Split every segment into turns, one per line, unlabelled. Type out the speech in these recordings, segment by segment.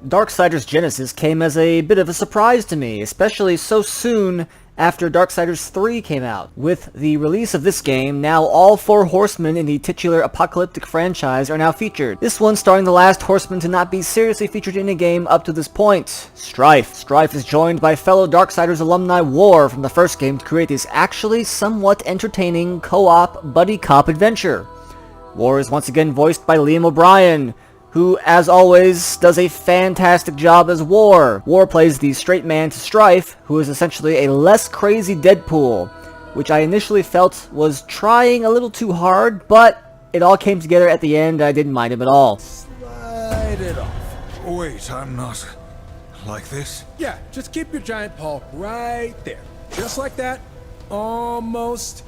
Darksiders Genesis came as a bit of a surprise to me, especially so soon after Darksiders 3 came out. With the release of this game, now all 4 horsemen in the titular apocalyptic franchise are now featured. This one starring the last horseman to not be seriously featured in a game up to this point, Strife. Strife is joined by fellow Darksiders alumni War from the first game to create this actually somewhat entertaining co-op buddy cop adventure. War is once again voiced by Liam O'Brien, who, as always, does a fantastic job as War. War plays the straight man to Strife, who is essentially a less crazy Deadpool, which I initially felt was trying a little too hard, but it all came together at the end. I didn't mind him at all.
Slide it off.
Wait, I'm not... like this?
Yeah, just keep your giant paw right there. Just like that. Almost.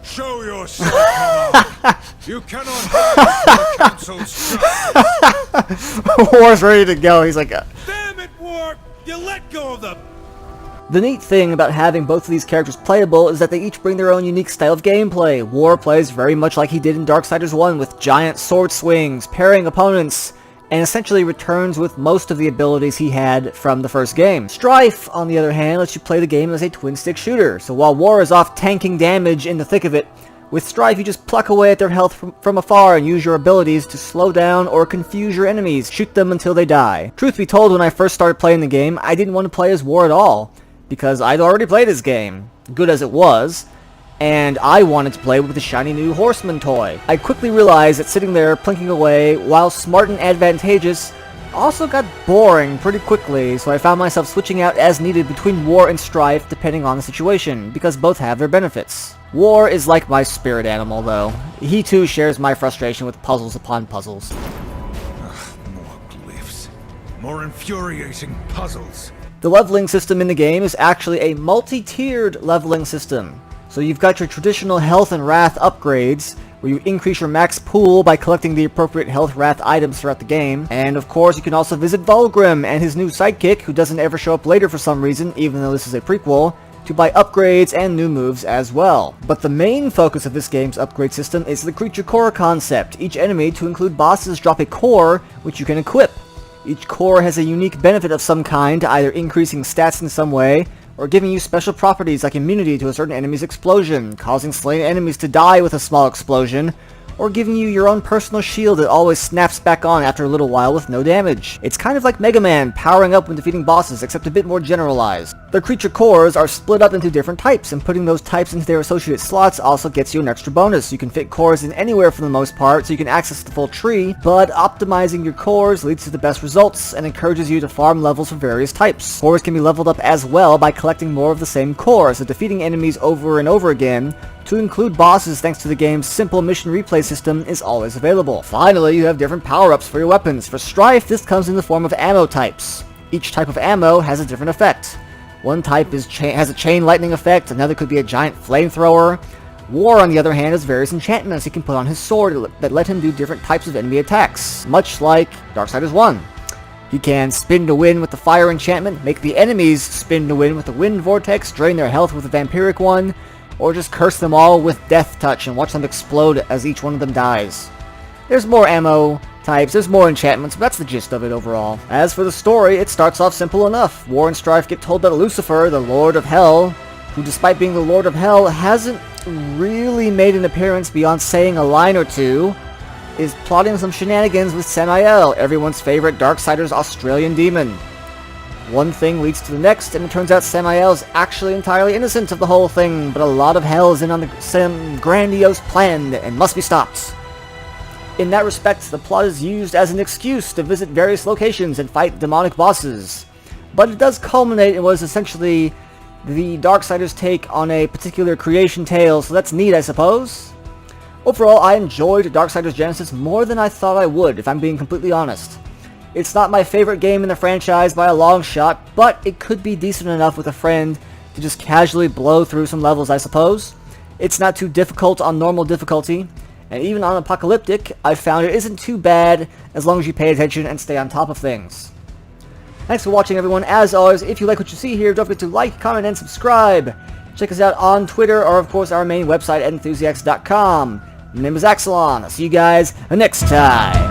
Show yourself! You cannot hide the council's trust!
War's ready to go. He's like...
Damn it, War! You let go of them!
The neat thing about having both of these characters playable is that they each bring their own unique style of gameplay. War plays very much like he did in Darksiders 1 with giant sword swings, parrying opponents, and essentially returns with most of the abilities he had from the first game. Strife, on the other hand, lets you play the game as a twin-stick shooter, so while War is off tanking damage in the thick of it, with Strife you just pluck away at their health from afar and use your abilities to slow down or confuse your enemies, shoot them until they die. Truth be told, when I first started playing the game, I didn't want to play as War at all, because I'd already played this game, good as it was, and I wanted to play with the shiny new Horseman toy. I quickly realized that sitting there plinking away, while smart and advantageous, also got boring pretty quickly, so I found myself switching out as needed between War and Strife depending on the situation, because both have their benefits. War is like my spirit animal, though. He too shares my frustration with puzzles upon puzzles.
More glyphs. More infuriating puzzles.
The leveling system in the game is actually a multi-tiered leveling system. So you've got your traditional health and wrath upgrades, where you increase your max pool by collecting the appropriate health wrath items throughout the game. And of course you can also visit Vulgrim and his new sidekick, who doesn't ever show up later for some reason, even though this is a prequel, to buy upgrades and new moves as well. But the main focus of this game's upgrade system is the creature core concept. Each enemy, to include bosses, drop a core, which you can equip. Each core has a unique benefit of some kind, either increasing stats in some way, or giving you special properties like immunity to a certain enemy's explosion, causing slain enemies to die with a small explosion, or giving you your own personal shield that always snaps back on after a little while with no damage. It's kind of like Mega Man powering up when defeating bosses, except a bit more generalized. The creature cores are split up into different types, and putting those types into their associated slots also gets you an extra bonus. You can fit cores in anywhere for the most part, so you can access the full tree, but optimizing your cores leads to the best results and encourages you to farm levels for various types. Cores can be leveled up as well by collecting more of the same core, so defeating enemies over and over again, to include bosses thanks to the game's simple mission replay system, is always available. Finally, you have different power-ups for your weapons. For Strife, this comes in the form of ammo types. Each type of ammo has a different effect. One type has a chain lightning effect, another could be a giant flamethrower. War, on the other hand, has various enchantments he can put on his sword that let him do different types of enemy attacks, much like Darksiders 1. He can spin to win with the fire enchantment, make the enemies spin to win with the wind vortex, drain their health with the vampiric one, or just curse them all with death touch and watch them explode as each one of them dies. There's more ammo types, there's more enchantments, but that's the gist of it overall. As for the story, it starts off simple enough. War and Strife get told that Lucifer, the Lord of Hell, who despite being the Lord of Hell hasn't really made an appearance beyond saying a line or two, is plotting some shenanigans with Samael, everyone's favorite Darksiders Australian demon. One thing leads to the next, and it turns out Samael is actually entirely innocent of the whole thing, but a lot of hell is in on some grandiose plan and must be stopped. In that respect, the plot is used as an excuse to visit various locations and fight demonic bosses. But it does culminate in what is essentially the Darksiders' take on a particular creation tale, so that's neat, I suppose. Overall, I enjoyed Darksiders Genesis more than I thought I would, if I'm being completely honest. It's not my favorite game in the franchise by a long shot, but it could be decent enough with a friend to just casually blow through some levels, I suppose. It's not too difficult on normal difficulty, and even on apocalyptic, I found it isn't too bad as long as you pay attention and stay on top of things. Thanks for watching, everyone. As always, if you like what you see here, don't forget to like, comment, and subscribe. Check us out on Twitter, or of course our main website at enthusiasts.com. My name is Axelon. I'll see you guys next time.